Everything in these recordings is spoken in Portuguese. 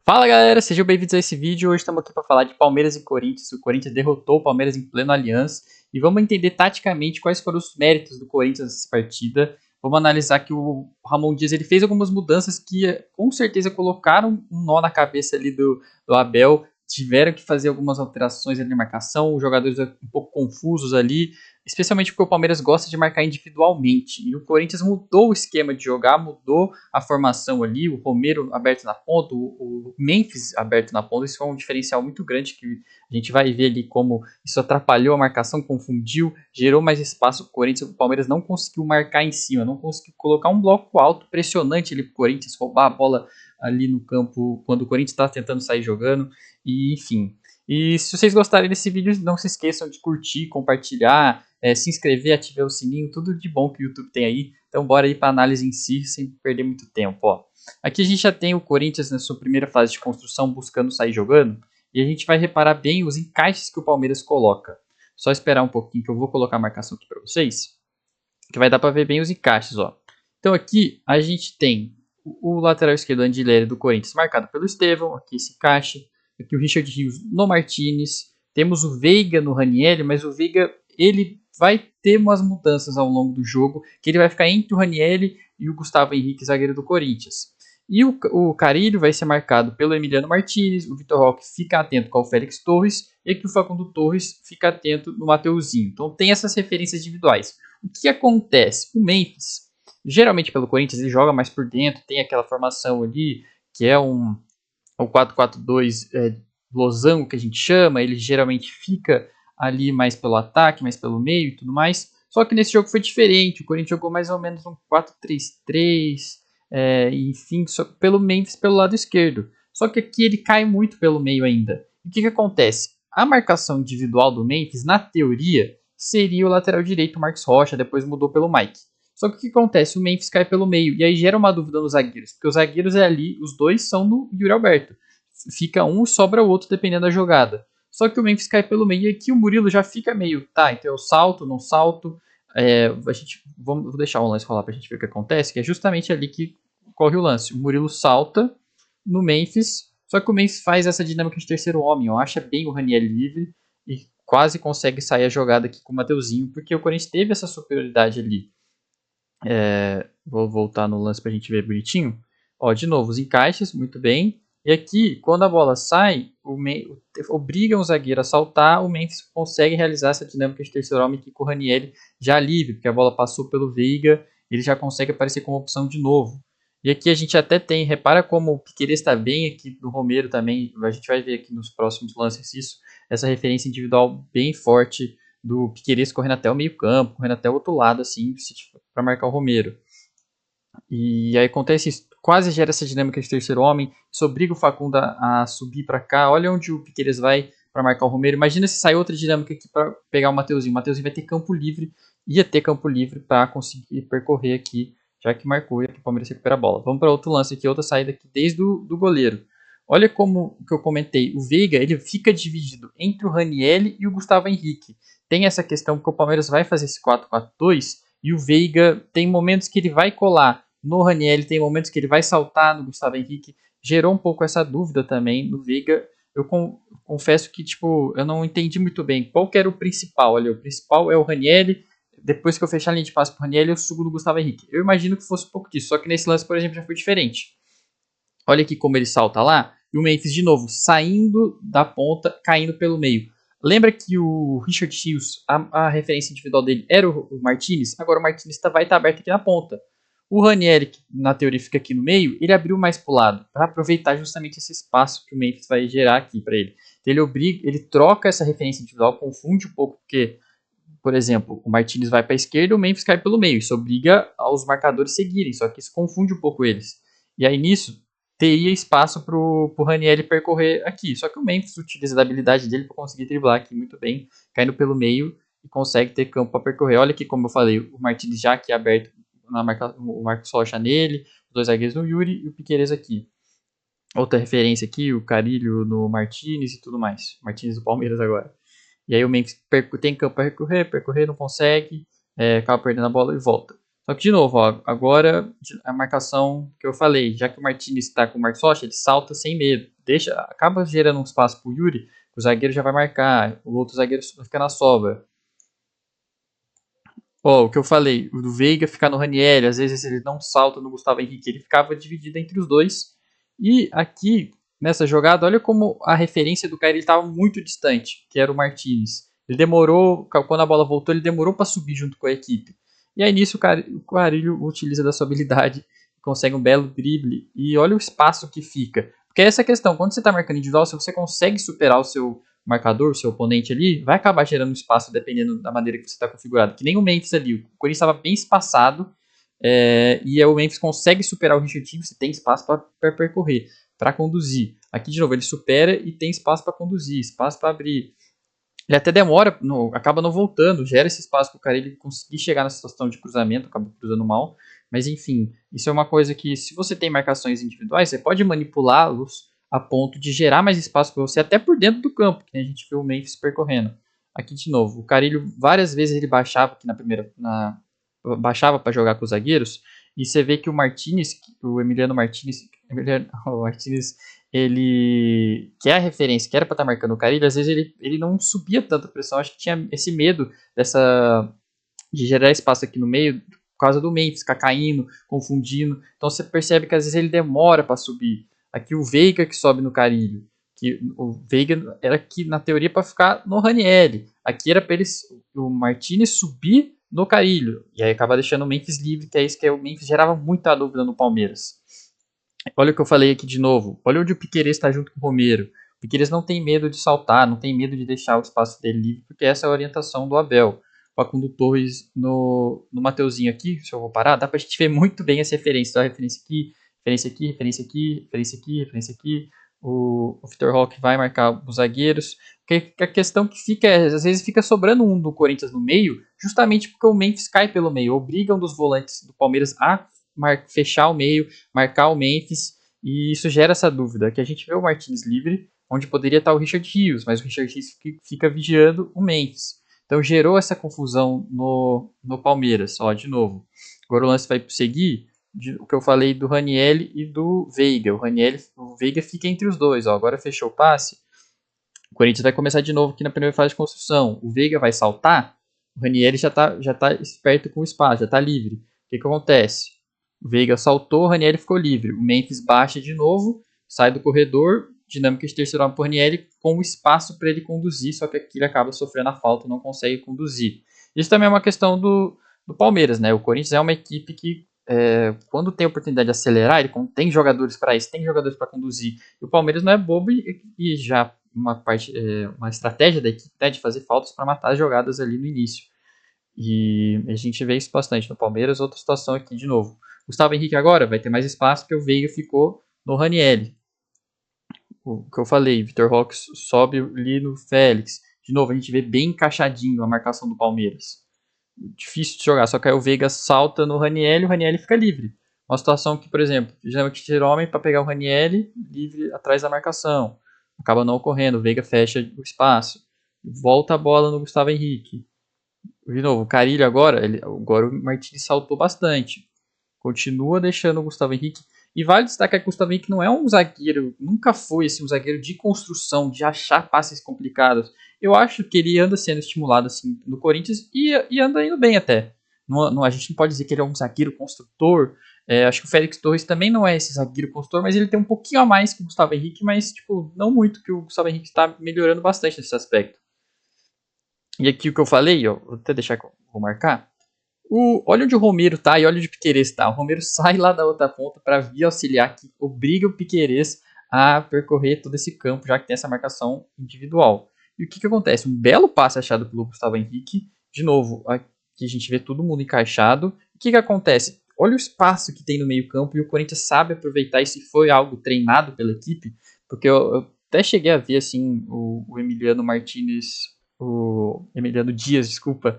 Fala galera, sejam bem-vindos a esse vídeo. Hoje estamos aqui para falar de Palmeiras e Corinthians. O Corinthians derrotou o Palmeiras em pleno Allianz e vamos entender taticamente quais foram os méritos do Corinthians nessa partida. Vamos analisar que o Ramon Dias ele fez algumas mudanças que com certeza colocaram um nó na cabeça ali do Abel. Tiveram que fazer algumas alterações ali na marcação, os jogadores um pouco confusos ali, especialmente porque o Palmeiras gosta de marcar individualmente. E o Corinthians mudou o esquema de jogar, mudou a formação ali, o Romero aberto na ponta, o Memphis aberto na ponta. Isso foi um diferencial muito grande que a gente vai ver ali como isso atrapalhou a marcação, confundiu, gerou mais espaço para o Corinthians. O Palmeiras não conseguiu marcar em cima, não conseguiu colocar um bloco alto pressionante ali para o Corinthians, roubar a bola ali no campo quando o Corinthians está tentando sair jogando, e enfim. E se vocês gostarem desse vídeo, não se esqueçam de curtir, compartilhar, se inscrever, ativar o sininho, tudo de bom que o YouTube tem aí. Então bora aí para análise em si, sem perder muito tempo. Ó. Aqui a gente já tem o Corinthians na sua primeira fase de construção, buscando sair jogando, e a gente vai reparar bem os encaixes que o Palmeiras coloca. Só esperar um pouquinho que eu vou colocar a marcação aqui para vocês, que vai dar para ver bem os encaixes. Ó. Então aqui a gente tem o lateral esquerdo Andileri do Corinthians marcado pelo Estevão, aqui esse encaixe. Aqui o Richard Rios no Martinez. Temos o Veiga no Ranieri, mas o Veiga ele vai ter umas mudanças ao longo do jogo, que ele vai ficar entre o Ranieri e o Gustavo Henrique, zagueiro do Corinthians. E o Carille vai ser marcado pelo Emiliano Martinez, o Vitor Roque fica atento com o Félix Torres, e aqui o Facundo Torres fica atento no Mateuzinho. Então tem essas referências individuais. O que acontece? O Memphis, geralmente pelo Corinthians, ele joga mais por dentro, tem aquela formação ali, que é o 4-4-2 losango que a gente chama, ele geralmente fica ali mais pelo ataque, mais pelo meio e tudo mais. Só que nesse jogo foi diferente, o Corinthians jogou mais ou menos um 4-3-3, enfim, só pelo Memphis pelo lado esquerdo. Só que aqui ele cai muito pelo meio ainda. E o que acontece? A marcação individual do Memphis, na teoria, seria o lateral direito, o Marcos Rocha, depois mudou pelo Mike. Só que o que acontece? O Memphis cai pelo meio. E aí gera uma dúvida nos zagueiros. Porque os zagueiros é ali, os dois são do Yuri Alberto. Fica um, sobra o outro, dependendo da jogada. Só que o Memphis cai pelo meio. E aqui o Murilo já fica meio, tá, então eu salto, não salto. Vou deixar o lance rolar pra gente ver o que acontece. Que é justamente ali que corre o lance. O Murilo salta no Memphis. Só que o Memphis faz essa dinâmica de terceiro homem. Ó, acha bem o Raniel livre. E quase consegue sair a jogada aqui com o Mateuzinho. Porque o Corinthians teve essa superioridade ali. Vou voltar no lance para a gente ver bonitinho. Ó, de novo, os encaixes, muito bem. E aqui, quando a bola sai, obriga o zagueiro a saltar, o Memphis consegue realizar essa dinâmica de terceiro homem aqui com o Ranieri já livre, porque a bola passou pelo Veiga, ele já consegue aparecer como opção de novo. E aqui a gente até tem, repara como o Piquerez está bem aqui do Romero também, a gente vai ver aqui nos próximos lances isso, essa referência individual bem forte do Piquerez correndo até o meio campo, correndo até o outro lado, assim, para marcar o Romero. E aí acontece isso, quase gera essa dinâmica de terceiro homem, isso obriga o Facundo a subir para cá, olha onde o Piquerez vai para marcar o Romero, imagina se sai outra dinâmica aqui para pegar o Mateuzinho vai ter campo livre, ia ter campo livre para conseguir percorrer aqui, já que marcou e aqui o Palmeiras recupera a bola. Vamos para outro lance aqui, outra saída aqui desde do goleiro. Olha como que eu comentei, o Veiga ele fica dividido entre o Ranieri e o Gustavo Henrique. Tem essa questão que o Palmeiras vai fazer esse 4-4-2 e o Veiga tem momentos que ele vai colar no Ranieri, tem momentos que ele vai saltar no Gustavo Henrique. Gerou um pouco essa dúvida também no Veiga. Eu confesso que tipo, eu não entendi muito bem qual que era o principal. Olha, o principal é o Ranieri. Depois que eu fechar a linha de passe para o Ranieri, eu subo no Gustavo Henrique. Eu imagino que fosse um pouco disso, só que nesse lance, por exemplo, já foi diferente. Olha aqui como ele salta lá. E o Memphis, de novo, saindo da ponta, caindo pelo meio. Lembra que o Richard Rios, a referência individual dele era o Martinez? Agora o Martinez vai estar aberto aqui na ponta. O Ranieri, que na teoria fica aqui no meio, ele abriu mais para o lado, para aproveitar justamente esse espaço que o Memphis vai gerar aqui para ele. Então ele troca essa referência individual, confunde um pouco, porque, por exemplo, o Martinez vai para a esquerda e o Memphis cai pelo meio. Isso obriga aos marcadores seguirem, só que isso confunde um pouco eles. E aí nisso, teria espaço para o Ranieri percorrer aqui. Só que o Memphis utiliza da habilidade dele para conseguir driblar aqui muito bem, caindo pelo meio e consegue ter campo para percorrer. Olha aqui como eu falei, o Martinez já aqui aberto, o Marcos Rocha nele, os dois zagueiros no Yuri e o Piquerez aqui. Outra referência aqui, o Carilho no Martinez e tudo mais. Martinez do Palmeiras agora. E aí o Memphis tem campo para percorrer, não consegue, acaba perdendo a bola e volta. Só que de novo, ó, agora a marcação que eu falei, já que o Martinez está com o Marcos Rocha, ele salta sem medo. acaba gerando um espaço pro Yuri, o zagueiro já vai marcar, o outro zagueiro fica na sobra. Ó, o que eu falei, o do Veiga ficar no Ranieri, às vezes ele não salta no Gustavo Henrique, ele ficava dividido entre os dois. E aqui, nessa jogada, olha como a referência do Carilli estava muito distante, que era o Martinez. Ele demorou, quando a bola voltou, ele demorou para subir junto com a equipe. E aí nisso o Carilli utiliza da sua habilidade, consegue um belo drible, e olha o espaço que fica. Porque é essa questão, quando você está marcando individual, se você consegue superar o seu marcador, o seu oponente ali, vai acabar gerando espaço dependendo da maneira que você está configurado. Que nem o Memphis ali. O Corinthians estava bem espaçado e aí o Memphis consegue superar o Richard Time, você tem espaço para percorrer, para conduzir. Aqui, de novo, ele supera e tem espaço para conduzir, espaço para abrir. Ele até demora, acaba não voltando, gera esse espaço para o cara ele conseguir chegar na situação de cruzamento, acaba cruzando mal. Mas enfim, isso é uma coisa que se você tem marcações individuais, você pode manipulá-los a ponto de gerar mais espaço para você, até por dentro do campo, que a gente viu o Memphis percorrendo. Aqui de novo, o Carilho várias vezes ele baixava aqui baixava para jogar com os zagueiros, e você vê que o Martinez, o Emiliano Martinez, o Martinez, ele que é a referência, que era para estar marcando o Carilho, às vezes ele não subia tanta pressão, acho que tinha esse medo de gerar espaço aqui no meio, por causa do Memphis, ficar caindo, confundindo. Então você percebe que às vezes ele demora para subir. Aqui o Veiga que sobe no Carilho. Que o Veiga era aqui na teoria para ficar no Ranieri. Aqui era para o Martinez subir no Carilho. E aí acaba deixando o Memphis livre, que é isso que o Memphis gerava muita dúvida no Palmeiras. Olha o que eu falei aqui de novo. Olha onde o Piquerez está junto com o Romero. O Piquerez não tem medo de saltar, não tem medo de deixar o espaço dele livre, porque essa é a orientação do Abel. Facundo Torres no Mateuzinho aqui, se eu vou parar, dá pra gente ver muito bem essa referência. Então, referência aqui, referência aqui, referência aqui, referência aqui, referência aqui. O Vitor Roque vai marcar os zagueiros. A questão que fica é, às vezes fica sobrando um do Corinthians no meio, justamente porque o Memphis cai pelo meio. Obriga um dos volantes do Palmeiras a fechar o meio, marcar o Memphis, e isso gera essa dúvida, que a gente vê o Martins livre, onde poderia estar o Richard Rios, mas o Richard Rios fica vigiando o Memphis. Então gerou essa confusão no Palmeiras. Ó, de novo, agora o lance vai seguir o que eu falei do Ranieri e do Veiga. O Veiga fica entre os dois. Ó, agora fechou o passe. O Corinthians vai começar de novo aqui na primeira fase de construção. O Veiga vai saltar. O Ranieri já tá esperto com o espaço, já está livre. O que acontece? O Veiga saltou, o Ranieri ficou livre. O Memphis baixa de novo, sai do corredor, dinâmica de terceiro homem por Ranieri, com o espaço para ele conduzir, só que aqui ele acaba sofrendo a falta, não consegue conduzir. Isso também é uma questão do Palmeiras, né? O Corinthians é uma equipe que, quando tem a oportunidade de acelerar, ele tem jogadores para isso, tem jogadores para conduzir. E o Palmeiras não é bobo e já uma estratégia da equipe, né, de fazer faltas para matar as jogadas ali no início. E a gente vê isso bastante no Palmeiras. Outra situação aqui de novo. Gustavo Henrique agora vai ter mais espaço porque o Veiga ficou no Ranieri. O que eu falei, Vitor Roque sobe ali no Félix. De novo, a gente vê bem encaixadinho a marcação do Palmeiras. Difícil de jogar, só que aí o Veiga salta no Ranieri e o Ranieri fica livre. Uma situação que, por exemplo, geralmente tira homem para pegar o Ranieri livre atrás da marcação. Acaba não ocorrendo, o Veiga fecha o espaço. Volta a bola no Gustavo Henrique. De novo, o Carilho agora o Martins saltou bastante. Continua deixando o Gustavo Henrique. E vale destacar que o Gustavo Henrique não é um zagueiro, nunca foi assim, um zagueiro de construção, de achar passes complicados. Eu acho que ele anda sendo estimulado assim no Corinthians e anda indo bem até. A gente não pode dizer que ele é um zagueiro construtor. Acho que o Félix Torres também não é esse zagueiro construtor, mas ele tem um pouquinho a mais que o Gustavo Henrique, mas tipo, não muito, que o Gustavo Henrique está melhorando bastante nesse aspecto. E aqui o que eu falei, ó, vou até deixar que eu vou marcar. Olha onde o Romero tá e olha onde o Piquerez tá. O Romero sai lá da outra ponta para vir auxiliar, que obriga o Piquerez a percorrer todo esse campo, já que tem essa marcação individual. E o que acontece? Um belo passe achado pelo Gustavo Henrique. De novo, aqui a gente vê todo mundo encaixado. O que acontece? Olha o espaço que tem no meio campo e o Corinthians sabe aproveitar isso, e foi algo treinado pela equipe, porque eu até cheguei a ver assim o Emiliano Martinez, o Emiliano Dias, desculpa,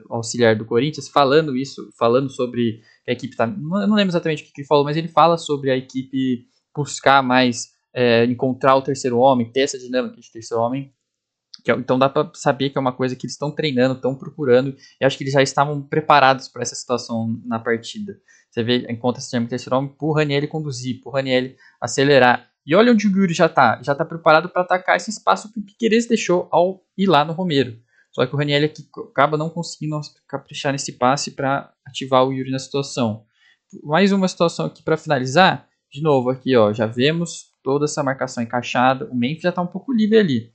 auxiliar do Corinthians, falando sobre a equipe. Eu não lembro exatamente o que ele falou, mas ele fala sobre a equipe buscar mais encontrar o terceiro homem, ter essa dinâmica de terceiro homem. Então dá para saber que é uma coisa que eles estão treinando, estão procurando, e acho que eles já estavam preparados para essa situação na partida. Você vê, encontra esse terceiro homem por Ranieri conduzir, por Ranieri acelerar. E olha onde o Yuri já tá preparado para atacar esse espaço que o Piquerez deixou ao ir lá no Romero. Só que o Ranieri aqui acaba não conseguindo caprichar nesse passe para ativar o Yuri na situação. Mais uma situação aqui para finalizar. De novo aqui, ó, já vemos toda essa marcação encaixada. O Memphis já está um pouco livre ali.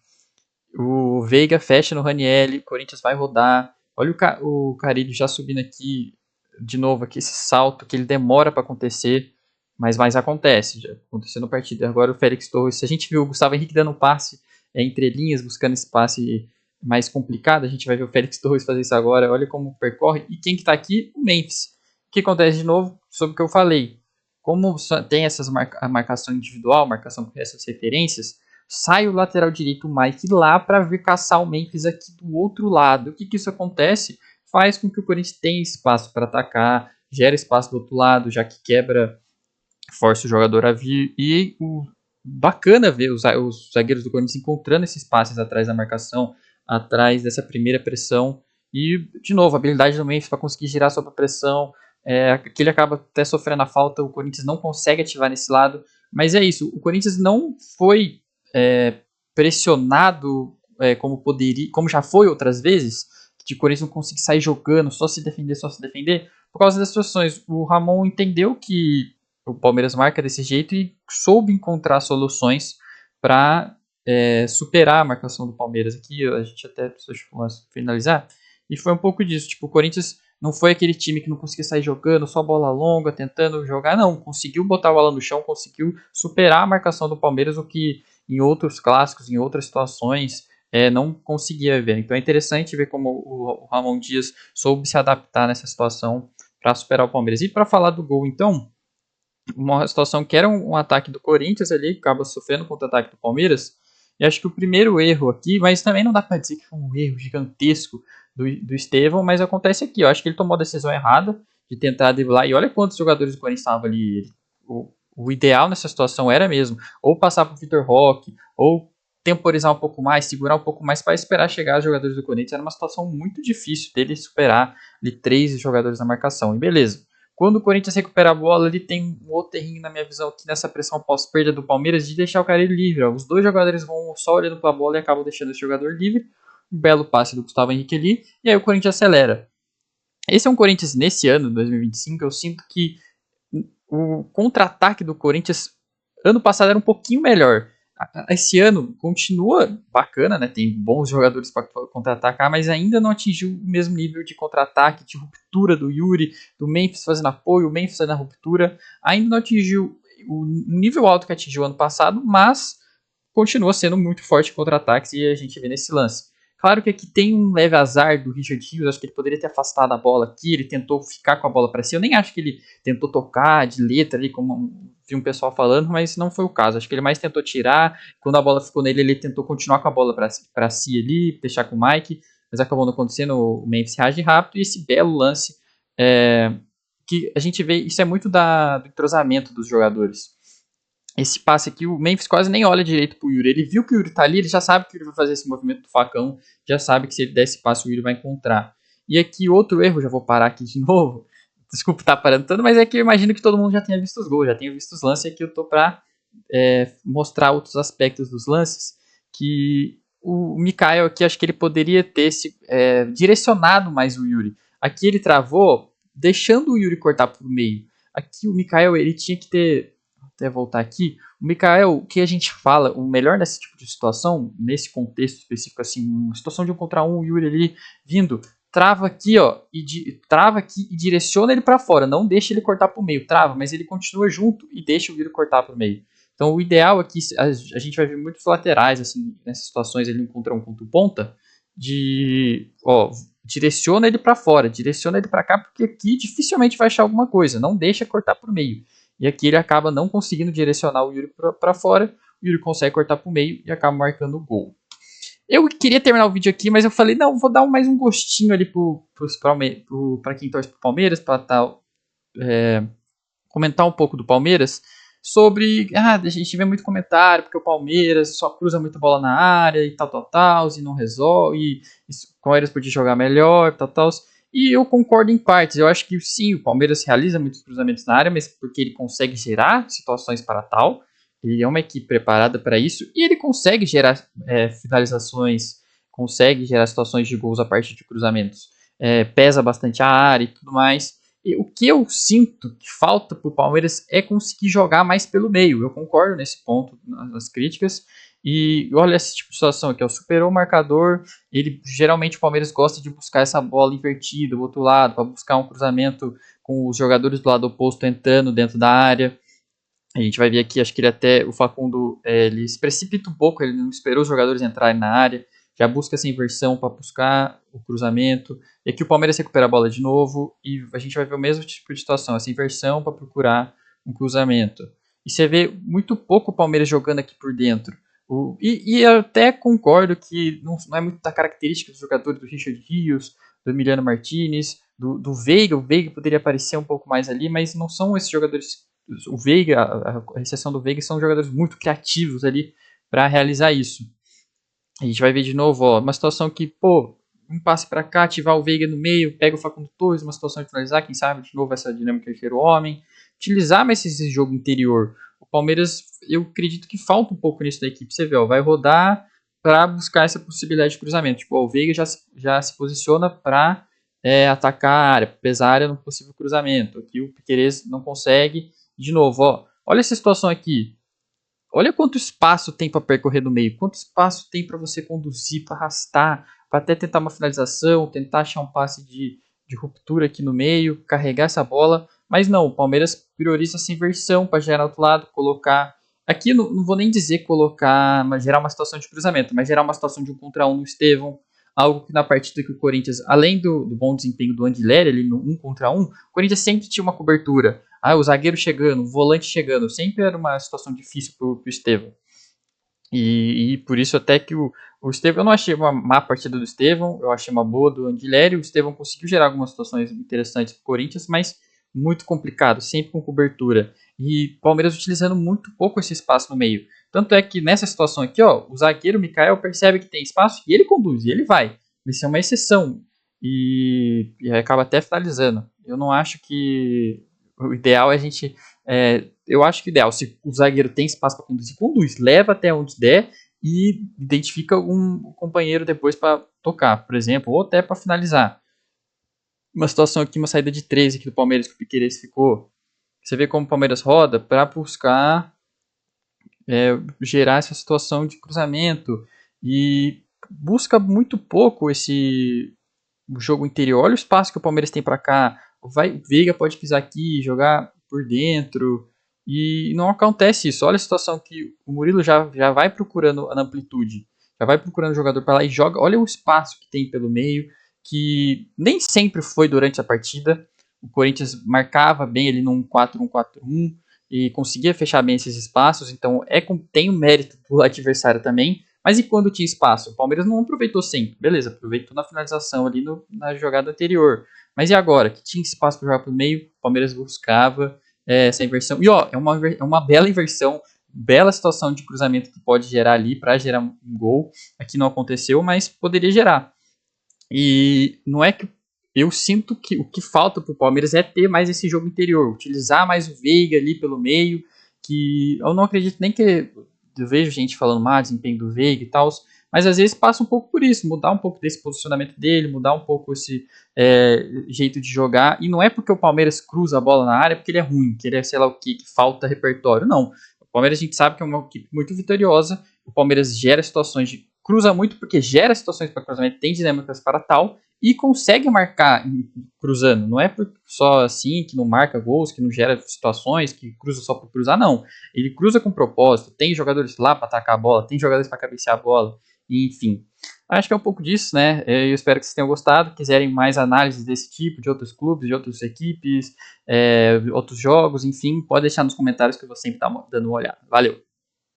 O Veiga fecha no Ranieri, o Corinthians vai rodar. Olha o Carille já subindo aqui, de novo, aqui esse salto que ele demora para acontecer, mas acontece. Já aconteceu no partido. Agora o Félix Torres, se a gente viu o Gustavo Henrique dando um passe entre linhas, buscando esse passe mais complicado, a gente vai ver o Félix Torres fazer isso agora. Olha como percorre. E quem que tá aqui? O Memphis. O que acontece de novo? Sobre o que eu falei. Como tem essas a marcação individual, marcação com essas referências, sai o lateral direito, o Mike, lá para vir caçar o Memphis aqui do outro lado. O que isso acontece? Faz com que o Corinthians tenha espaço para atacar, gera espaço do outro lado, já que quebra, força o jogador a vir. E bacana ver os zagueiros do Corinthians encontrando esses passes atrás da marcação, atrás dessa primeira pressão. E, de novo, a habilidade do Memphis para conseguir girar sob a pressão. Que ele acaba até sofrendo a falta, o Corinthians não consegue ativar nesse lado. Mas é isso, o Corinthians não foi pressionado como poderia, como já foi outras vezes, de o Corinthians não conseguir sair jogando, só se defender, por causa das situações. O Ramon entendeu que o Palmeiras marca desse jeito e soube encontrar soluções para superar a marcação do Palmeiras. Aqui a gente até precisa finalizar, e foi um pouco disso. Tipo, o Corinthians não foi aquele time que não conseguia sair jogando, só bola longa, tentando jogar, não. Conseguiu botar a bola no chão, conseguiu superar a marcação do Palmeiras, o que em outros clássicos, em outras situações, não conseguia ver. Então é interessante ver como o Ramon Dias soube se adaptar nessa situação para superar o Palmeiras. E para falar do gol, então, uma situação que era um ataque do Corinthians ali, que acaba sofrendo contra-ataque do Palmeiras. E acho que o primeiro erro aqui, mas também não dá para dizer que foi um erro gigantesco do Estevão, mas acontece aqui. Eu acho que ele tomou a decisão errada de tentar driblar. E olha quantos jogadores do Corinthians estavam ali. O ideal nessa situação era mesmo ou passar para o Vitor Roque, ou temporizar um pouco mais, segurar um pouco mais para esperar chegar os jogadores do Corinthians. Era uma situação muito difícil dele superar ali 3 jogadores na marcação. E beleza. Quando o Corinthians recupera a bola, ele tem um outro terreno, na minha visão, aqui nessa pressão pós-perda do Palmeiras, de deixar o cara livre. Ó. Os dois jogadores vão só olhando para a bola e acabam deixando esse jogador livre. Um belo passe do Gustavo Henrique ali, e aí o Corinthians acelera. Esse é um Corinthians nesse ano, 2025, eu sinto que o contra-ataque do Corinthians ano passado era um pouquinho melhor. Esse ano continua bacana, né? Tem bons jogadores para contra-atacar, mas ainda não atingiu o mesmo nível de contra-ataque, de ruptura do Yuri, do Memphis fazendo apoio, o Memphis fazendo a ruptura. Ainda não atingiu o nível alto que atingiu ano passado, mas continua sendo muito forte em contra-ataques e a gente vê nesse lance. Claro que aqui tem um leve azar do Richard Rios, acho que ele poderia ter afastado a bola aqui, ele tentou ficar com a bola para si, eu nem acho que ele tentou tocar de letra ali, como vi um pessoal falando, mas não foi o caso, acho que ele mais tentou tirar, quando a bola ficou nele, ele tentou continuar com a bola para si ali, deixar com o Mike, mas acabou não acontecendo, o Memphis reage rápido, e esse belo lance, que a gente vê, isso é muito do entrosamento dos jogadores. Esse passe aqui, o Memphis quase nem olha direito pro Yuri. Ele viu que o Yuri tá ali, ele já sabe que o Yuri vai fazer esse movimento do facão, já sabe que se ele der esse passe, o Yuri vai encontrar. E aqui outro erro, já vou parar aqui de novo. Desculpa estar parando tanto, mas é que eu imagino que todo mundo já tenha visto os gols, já tenha visto os lances, e aqui eu tô pra mostrar outros aspectos dos lances, que o Mikael aqui, acho que ele poderia ter direcionado mais o Yuri. Aqui ele travou, deixando o Yuri cortar por meio. Aqui o Mikael, ele tinha que ter... até voltar aqui, o Mikael, o que a gente fala, o melhor nesse tipo de situação, nesse contexto específico, assim, uma situação de 1 contra 1, o Yuri ali vindo, trava aqui, ó, trava aqui e direciona ele para fora, não deixa ele cortar pro meio, trava, mas ele continua junto e deixa o Yuri cortar pro meio. Então o ideal aqui, a gente vai ver muitos laterais, assim, nessas situações, ele encontra um ponto ponta, direciona ele para fora, direciona ele para cá, porque aqui dificilmente vai achar alguma coisa, não deixa cortar pro meio. E aqui ele acaba não conseguindo direcionar o Yuri para fora. O Yuri consegue cortar para o meio e acaba marcando o gol. Eu queria terminar o vídeo aqui, mas eu falei, não, vou dar mais um gostinho ali para quem torce pro Palmeiras, para comentar um pouco do Palmeiras. Sobre, a gente vê muito comentário, porque o Palmeiras só cruza muita bola na área e tal, e não resolve, e o Palmeiras podia jogar melhor, tal. E eu concordo em partes. Eu acho que sim, o Palmeiras realiza muitos cruzamentos na área, mas porque ele consegue gerar situações para tal. Ele é uma equipe preparada para isso e ele consegue gerar finalizações, consegue gerar situações de gols a partir de cruzamentos. Pesa bastante a área e tudo mais. E o que eu sinto que falta para o Palmeiras é conseguir jogar mais pelo meio. Eu concordo nesse ponto nas críticas. E olha esse tipo de situação aqui, superou o marcador. Ele geralmente o Palmeiras gosta de buscar essa bola invertida do outro lado, para buscar um cruzamento com os jogadores do lado oposto entrando dentro da área. A gente vai ver aqui, acho que o Facundo, ele se precipita um pouco, ele não esperou os jogadores entrarem na área, já busca essa inversão para buscar o cruzamento. E aqui o Palmeiras recupera a bola de novo e a gente vai ver o mesmo tipo de situação, essa inversão para procurar um cruzamento. E você vê muito pouco o Palmeiras jogando aqui por dentro. E eu até concordo que não é muito da característica dos jogadores do Richard Rios, do Emiliano Martinez, do Veiga. O Veiga poderia aparecer um pouco mais ali, mas não são esses jogadores. O Veiga, a exceção do Veiga, são jogadores muito criativos ali para realizar isso. A gente vai ver de novo, ó, uma situação que, um passe para cá, ativar o Veiga no meio, pega o Facundo Torres, uma situação de finalizar, quem sabe de novo essa dinâmica de terceiro homem. Utilizar mais esse jogo interior. O Palmeiras, eu acredito que falta um pouco nisso da equipe. Você vê, ó, vai rodar para buscar essa possibilidade de cruzamento. Tipo, ó, o Veiga já se posiciona para atacar a área, pesar a área no possível cruzamento. Aqui o Piquerez não consegue. De novo, ó, olha essa situação aqui. Olha quanto espaço tem para percorrer no meio, quanto espaço tem para você conduzir, para arrastar, para até tentar uma finalização, tentar achar um passe de ruptura aqui no meio, carregar essa bola. Mas não, o Palmeiras prioriza essa inversão para gerar do outro lado, colocar. Aqui não vou nem dizer gerar uma situação de cruzamento, mas gerar uma situação de 1 contra 1 no Estevão. Algo que na partida que o Corinthians, além do bom desempenho do Andileri ali no 1 contra 1, o Corinthians sempre tinha uma cobertura. O zagueiro chegando, o volante chegando, sempre era uma situação difícil pro Estevão. E por isso até que o Estevão, eu não achei uma má partida do Estevão, eu achei uma boa do Andileri. O Estevão conseguiu gerar algumas situações interessantes pro Corinthians, mas muito complicado, sempre com cobertura. E o Palmeiras utilizando muito pouco esse espaço no meio. Tanto é que nessa situação aqui, ó, o zagueiro Mikael percebe que tem espaço e ele conduz, e ele vai. Isso é uma exceção. E acaba até finalizando. Eu não acho que o ideal é a gente. Eu acho que o ideal, se o zagueiro tem espaço para conduzir, conduz, leva até onde der e identifica um companheiro depois para tocar, por exemplo, ou até para finalizar. Uma situação aqui, uma saída de 13 aqui do Palmeiras que o Piquerez ficou. Você vê como o Palmeiras roda para buscar gerar essa situação de cruzamento e busca muito pouco esse jogo interior. Olha o espaço que o Palmeiras tem para cá. O Veiga pode pisar aqui, jogar por dentro e não acontece isso. Olha a situação que o Murilo já vai procurando na amplitude, já vai procurando o jogador para lá e joga. Olha o espaço que tem pelo meio, que nem sempre foi durante a partida. O Corinthians marcava bem ali num 4-1-4-1 e conseguia fechar bem esses espaços, então tem o mérito do adversário também. Mas e quando tinha espaço? O Palmeiras não aproveitou sempre. Beleza, aproveitou na finalização ali na jogada anterior. Mas e agora? Que tinha espaço para jogar pelo meio, o Palmeiras buscava essa inversão. E ó, é uma bela inversão, bela situação de cruzamento que pode gerar ali para gerar um gol. Aqui não aconteceu, mas poderia gerar. E não é que eu sinto que o que falta para o Palmeiras é ter mais esse jogo interior, utilizar mais o Veiga ali pelo meio, que eu não acredito nem que eu vejo gente falando mal desempenho do Veiga e tal, mas às vezes passa um pouco por isso, mudar um pouco desse posicionamento dele, mudar um pouco esse jeito de jogar, e não é porque o Palmeiras cruza a bola na área porque ele é ruim, que ele é sei lá o que falta repertório, não. O Palmeiras a gente sabe que é uma equipe muito vitoriosa, o Palmeiras gera situações cruza muito porque gera situações para cruzamento, tem dinâmicas para tal, e consegue marcar cruzando. Não é só assim que não marca gols, que não gera situações, que cruza só por cruzar, não. Ele cruza com propósito, tem jogadores lá para atacar a bola, tem jogadores para cabecear a bola, enfim. Acho que é um pouco disso, né? Eu espero que vocês tenham gostado. Quiserem mais análises desse tipo, de outros clubes, de outras equipes, outros jogos, enfim, pode deixar nos comentários que eu vou sempre estar dando uma olhada. Valeu!